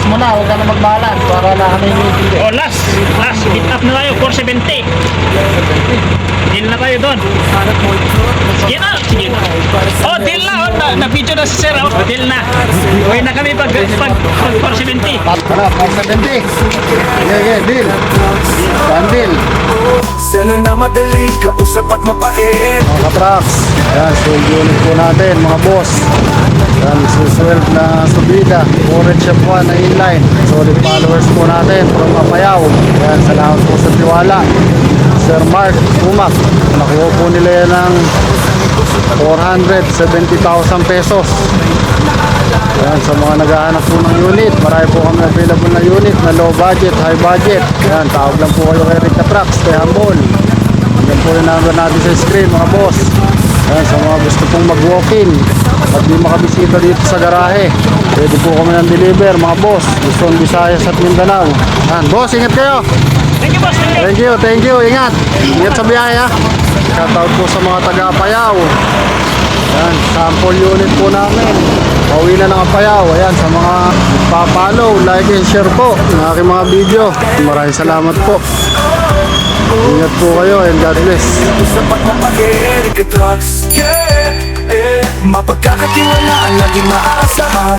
last mo na, huwag ka na mag-balance para na kami hindi. Oh, last hit up na tayo, 470. Deal na tayo doon. Sige na. Oh, deal na. Oh, na-video na si sir. Oh, deal na. Uwi na kami pag 470. Ano, 470. Yeah, deal. One deal. Sana na madali, kausap at mapait. Mga katraks, ayan, sold unit po natin mga boss. Ayan, susweld na subida, orange chef 1 na inline. Solid followers po natin from Apayao. Ayan, salamat po sa tiwala. Sir Mark Umak, nakuha po nila yan ng 470,000 pesos. Ayan, sa mga naghahanap po ng unit, marami po kami available na unit na low budget, high budget. Ayan, tawag lang po kayo kay Rita Trucks, kay Ambol. Ayan po yung number natin sa screen mga boss. Ayan, sa mga gusto pong mag-walk-in at di makabisita dito sa garahe, pwede po kami ng deliver mga boss. Luzon, Visayas at Mindanao. Ayan, boss, ingat kayo. Thank you, boss. Thank you, ingat. Ingat sa biyahe ha. Shoutout po sa mga taga-Apayao. Ayan, sample unit po namin. Pauwi na ng Apayao. Ayan, sa mga pa-follow, like and share po ng aking mga video. Maraming salamat po. Ingat po kayo and God bless. Kausap at mapait, Rika Trucks. Yeah, mapagkakatiwalaan, laging maaasahan.